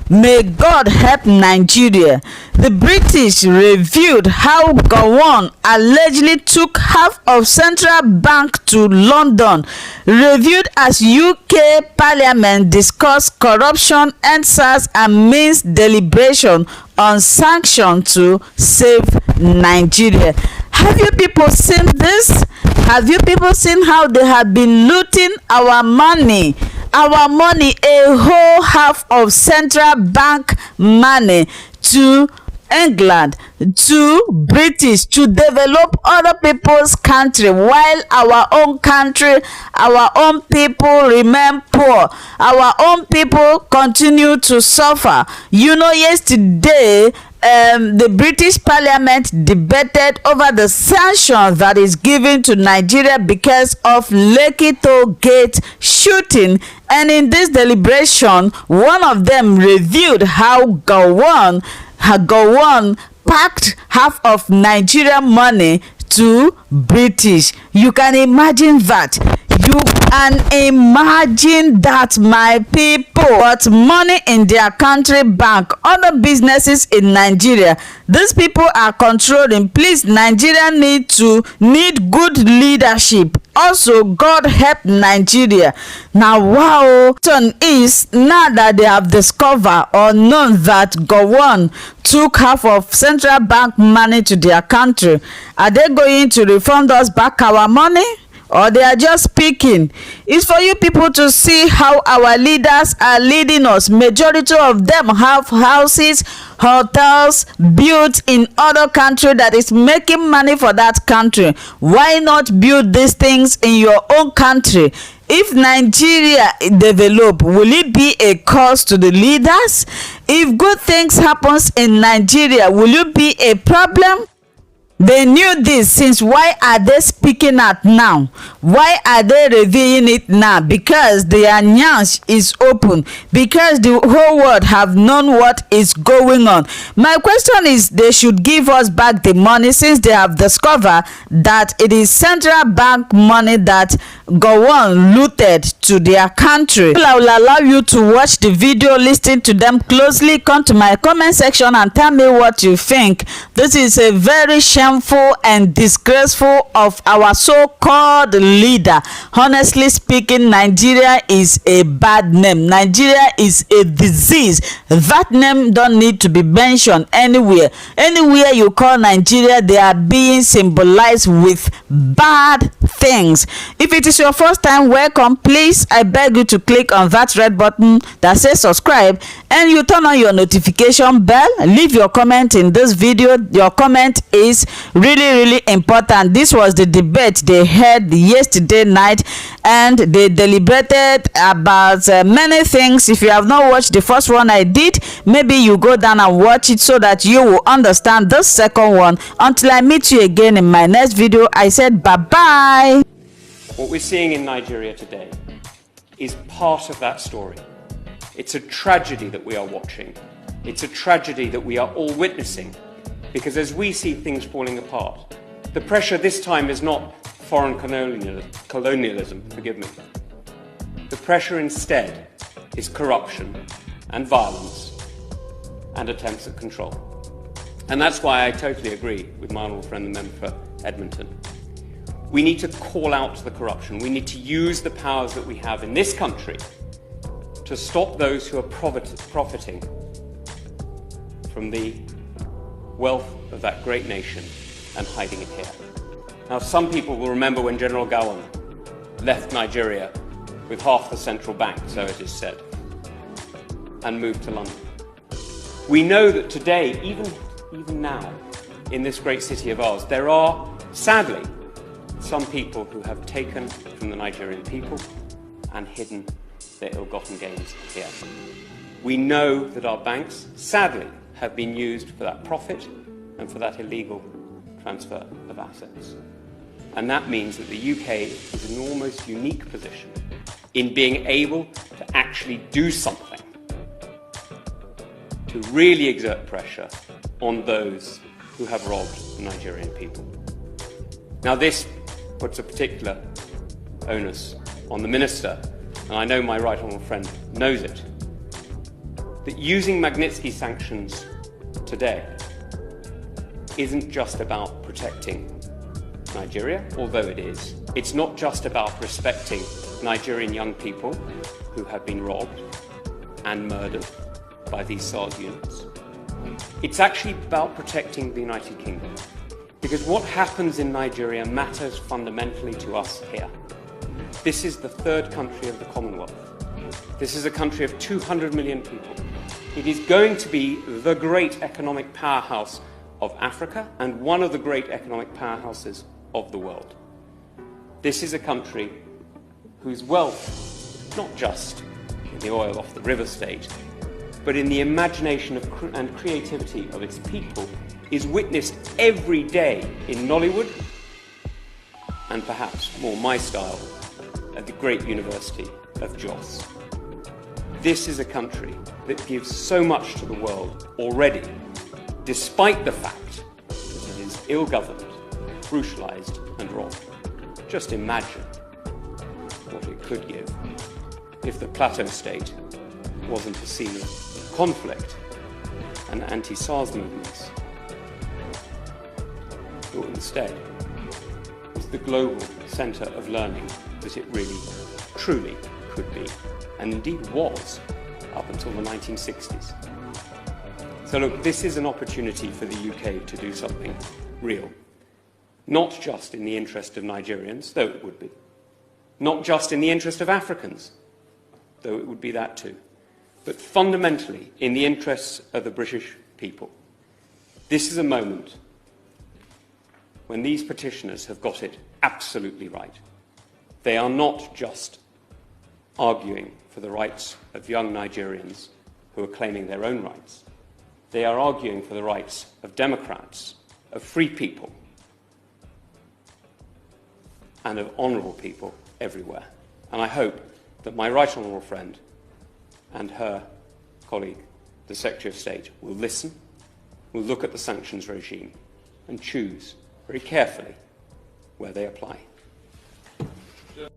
May God help Nigeria. The British revealed how Gowon allegedly took half of Central Bank to London. Reviewed as UK Parliament discussed corruption, EndSARS and means deliberation on sanctions to save Nigeria. Have you people seen this? Have you people seen how they have been looting our money? Our money, a whole half of Central Bank money to England, to British, to develop other people's country, while our own country, our own people remain poor. Our own people continue to suffer. You know, yesterday the British Parliament debated over the sanctions that is given to Nigeria because of Lekki Toll Gate shooting, and in this deliberation, one of them reviewed how Gowon packed half of Nigeria money to British. You can imagine that. You can imagine that, my people. But money in their country bank, other businesses in Nigeria, these people are controlling. Please, Nigeria need good leadership. Also, God help Nigeria. Now, wow, is now that they have discovered or known that Gowon took half of Central Bank money to their country, are they going to refund us back our money? Or they are just speaking? It's for you people to see how our leaders are leading us. Majority of them have houses, hotels built in other country that is making money for that country. Why not build these things in your own country? If Nigeria develop, will it be a cause to the leaders? If good things happens in Nigeria, will it be a problem? They knew this since. Why are they speaking out now? Why are they revealing it now? Because their nyash is open. Because the whole world have known what is going on. My question is, they should give us back the money since they have discovered that it is Central Bank money that Gowon looted to their country. I will allow you to watch the video, listen to them closely, come to my comment section and tell me what you think. This is a very shameful and disgraceful of our so-called leader. Honestly speaking, Nigeria is a bad name. Nigeria is a disease. That name don't need to be mentioned anywhere. Anywhere you call Nigeria, they are being symbolized with bad things. If it is your first time, welcome. Please, I beg you to click on that red button that says subscribe, and you turn on your notification bell. Leave your comment in this video. Your comment is really important. This was the debate they had yesterday night, and they deliberated about many things. If you have not watched the first one I did, maybe you go down and watch it so that you will understand the second one. Until I meet you again in my next video, I said bye bye. What we're seeing in Nigeria today is part of that story. It's a tragedy that we are watching. It's a tragedy that we are all witnessing, because as we see things falling apart, the pressure this time is not foreign colonialism, forgive me. The pressure instead is corruption and violence and attempts at control. And that's why I totally agree with my honourable friend, the member for Edmonton. We need to call out the corruption. We need to use the powers that we have in this country to stop those who are profiting from the wealth of that great nation and hiding it here. Now, some people will remember when General Gowon left Nigeria with half the central bank, so it is said, and moved to London. We know that today, even now, in this great city of ours, there are, sadly, some people who have taken from the Nigerian people and hidden their ill-gotten gains here. We know that our banks, sadly, have been used for that profit and for that illegal transfer of assets. And that means that the UK is in an almost unique position in being able to actually do something to really exert pressure on those who have robbed the Nigerian people. Now, this puts a particular onus on the Minister, and I know my right honourable friend knows it, that using Magnitsky sanctions today isn't just about protecting Nigeria, although it is. It's not just about respecting Nigerian young people who have been robbed and murdered by these SARS units. It's actually about protecting the United Kingdom, because what happens in Nigeria matters fundamentally to us here. This is the third country of the Commonwealth. This is a country of 200 million people. It is going to be the great economic powerhouse of Africa and one of the great economic powerhouses of the world. This is a country whose wealth, not just in the oil off the river state, but in the imagination and creativity of its people, is witnessed every day in Nollywood, and perhaps more my style, at the great University of Jos. This is a country that gives so much to the world already, despite the fact that it is ill-governed, brutalised and robbed. Just imagine what it could give if the Plateau State wasn't a scene of conflict and anti-SARS movements, but instead was the global centre of learning that it really, truly could be, and indeed was up until the 1960s. So look, this is an opportunity for the UK to do something real, not just in the interest of Nigerians, though it would be, not just in the interest of Africans, though it would be that too, but fundamentally in the interests of the British people. This is a moment when these petitioners have got it absolutely right. They are not just arguing for the rights of young Nigerians who are claiming their own rights. They are arguing for the rights of Democrats, of free people, and of honourable people everywhere. And I hope that my right honourable friend and her colleague, the Secretary of State, will listen, will look at the sanctions regime and choose very carefully where they apply.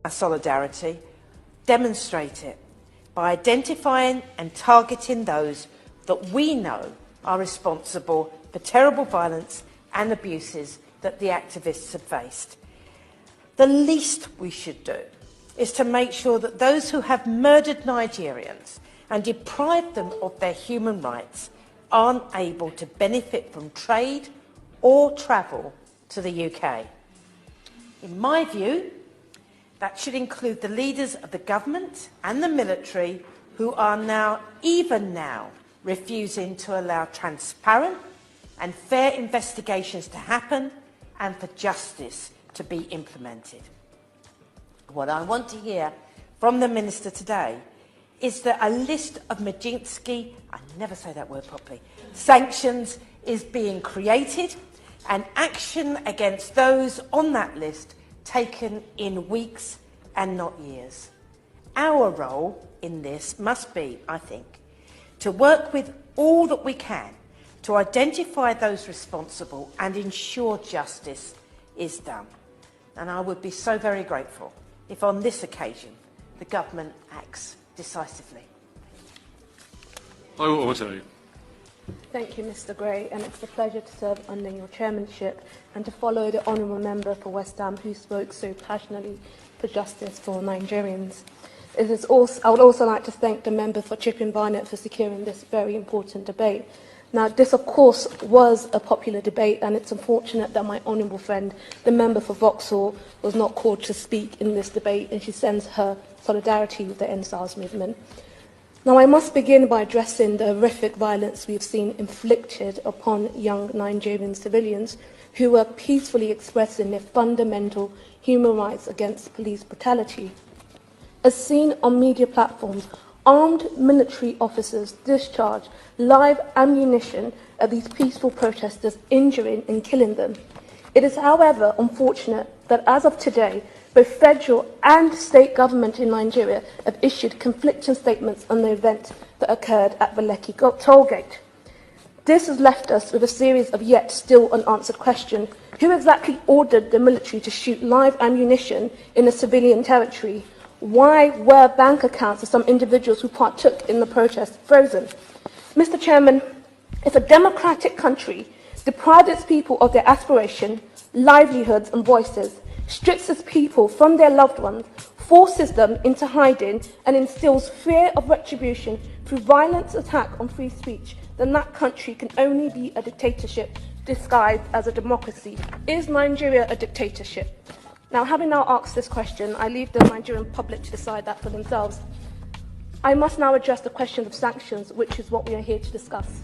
Our solidarity, demonstrate it by identifying and targeting those that we know are responsible for terrible violence and abuses that the activists have faced. The least we should do is to make sure that those who have murdered Nigerians and deprived them of their human rights aren't able to benefit from trade or travel to the UK. In my view, that should include the leaders of the government and the military who are now, even now, refusing to allow transparent and fair investigations to happen and for justice to be implemented. What I want to hear from the Minister today is that a list of Magnitsky, I never say that word properly, sanctions is being created and action against those on that list taken in weeks and not years. Our role in this must be, I think, to work with all that we can to identify those responsible and ensure justice is done. And I would be so very grateful if on this occasion the government acts decisively. I will tell you. Thank you, Mr Gray, and it's a pleasure to serve under your chairmanship and to follow the honourable member for West Ham who spoke so passionately for justice for Nigerians. I would also like to thank the member for Chipping Barnett for securing this very important debate. Now, this, of course, was a popular debate, and it's unfortunate that my honourable friend, the member for Vauxhall, was not called to speak in this debate, and she sends her solidarity with the EndSARS movement. Now, I must begin by addressing the horrific violence we've seen inflicted upon young Nigerian civilians who were peacefully expressing their fundamental human rights against police brutality. As seen on media platforms, armed military officers discharge live ammunition at these peaceful protesters, injuring and killing them. It is, however, unfortunate that as of today, both federal and state government in Nigeria have issued conflicting statements on the event that occurred at the Lekki tollgate. This has left us with a series of yet still unanswered questions. Who exactly ordered the military to shoot live ammunition in a civilian territory? Why were bank accounts of some individuals who partook in the protest frozen? Mr. Chairman, if a democratic country deprives its people of their aspiration, livelihoods and voices, strips its people from their loved ones, forces them into hiding and instills fear of retribution through violent attack on free speech, then that country can only be a dictatorship disguised as a democracy. Is Nigeria a dictatorship? Now, having now asked this question, I leave the Nigerian public to decide that for themselves. I must now address the question of sanctions, which is what we are here to discuss.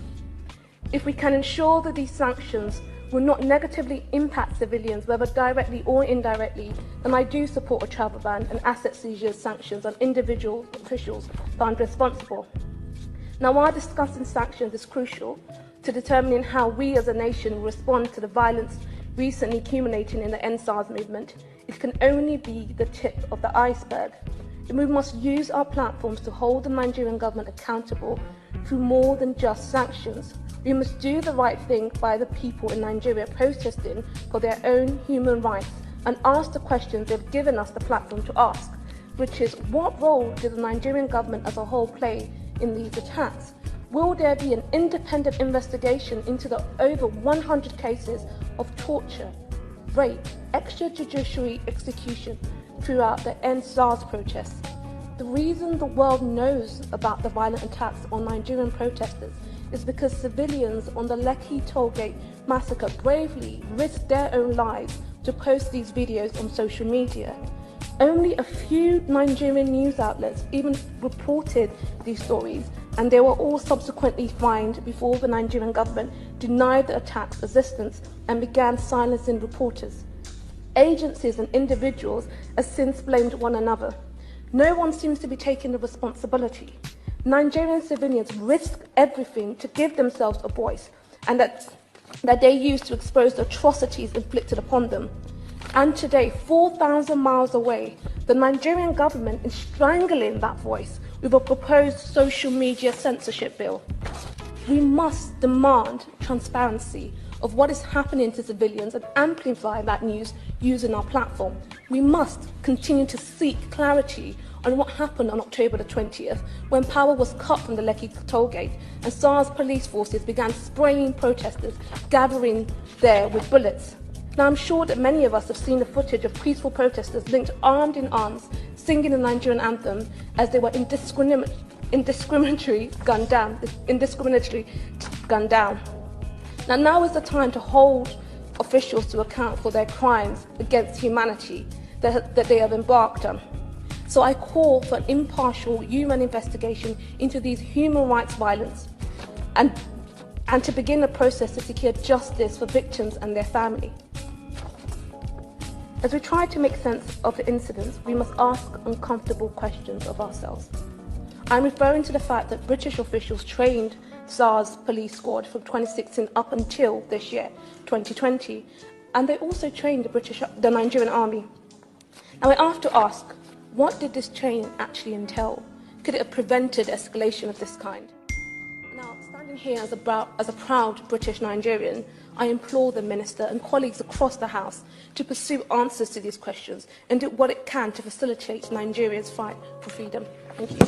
If we can ensure that these sanctions will not negatively impact civilians, whether directly or indirectly, then I do support a travel ban and asset seizure sanctions on individual officials found responsible. Now, while discussing sanctions is crucial to determining how we as a nation will respond to the violence recently culminating in the End SARS movement, it can only be the tip of the iceberg. We must use our platforms to hold the Nigerian government accountable through more than just sanctions. We must do the right thing by the people in Nigeria protesting for their own human rights and ask the questions they've given us the platform to ask, which is, what role did the Nigerian government as a whole play in these attacks? Will there be an independent investigation into the over 100 cases of torture, rape, extrajudicial execution throughout the End SARS protests? The reason the world knows about the violent attacks on Nigerian protesters is because civilians on the Lekki Tollgate massacre bravely risked their own lives to post these videos on social media. Only a few Nigerian news outlets even reported these stories, and they were all subsequently fined before the Nigerian government denied the attack's existence and began silencing reporters. Agencies and individuals have since blamed one another. No one seems to be taking the responsibility. Nigerian civilians risk everything to give themselves a voice, and that they use to expose the atrocities inflicted upon them. And today, 4,000 miles away, the Nigerian government is strangling that voice with a proposed social media censorship bill. We must demand transparency of what is happening to civilians and amplify that news using our platform. We must continue to seek clarity on what happened on October the 20th, when power was cut from the Lekki Tollgate and SARS police forces began spraying protesters gathering there with bullets. Now, I'm sure that many of us have seen the footage of peaceful protesters linked armed in arms, singing the Nigerian anthem as they were indiscriminately gunned down. Now is the time to hold officials to account for their crimes against humanity that they have embarked on. So I call for an impartial human investigation into these human rights violence and to begin a process to secure justice for victims and their family. As we try to make sense of the incidents, we must ask uncomfortable questions of ourselves. I'm referring to the fact that British officials trained SARS police squad from 2016 up until this year, 2020, and they also trained the Nigerian army. Now I have to ask, what did this training actually entail? Could it have prevented escalation of this kind? Now, standing here as a proud British Nigerian, I implore the Minister and colleagues across the House to pursue answers to these questions and do what it can to facilitate Nigeria's fight for freedom. Thank you.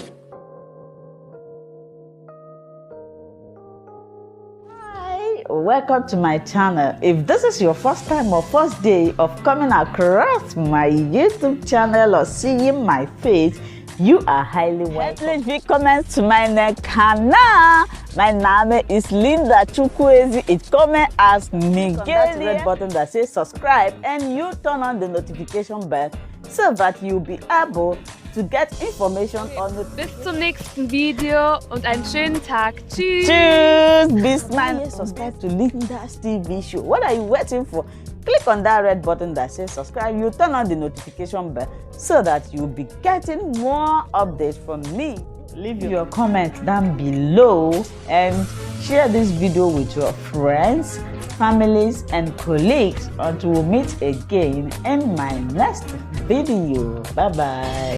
Welcome to my channel. If this is your first time or first day of coming across my YouTube channel or seeing my face, you are highly welcome. Please willkommen to meine Kanal. Mein Name is Linda Chukwuezi. It comes as Miguel. That red button that says subscribe, and you turn on the notification bell so that you'll be able to get information on the. Bis zum nächsten Video und einen schönen Tag. Tschüss. Tschüss. Bis man subscribe to Linda's TV show. What are you waiting for? Click on that red button that says subscribe. You turn on the notification bell so that you'll be getting more updates from me. Leave your comments down below and share this video with your friends, families, and colleagues until we meet again in my next video. Bye bye.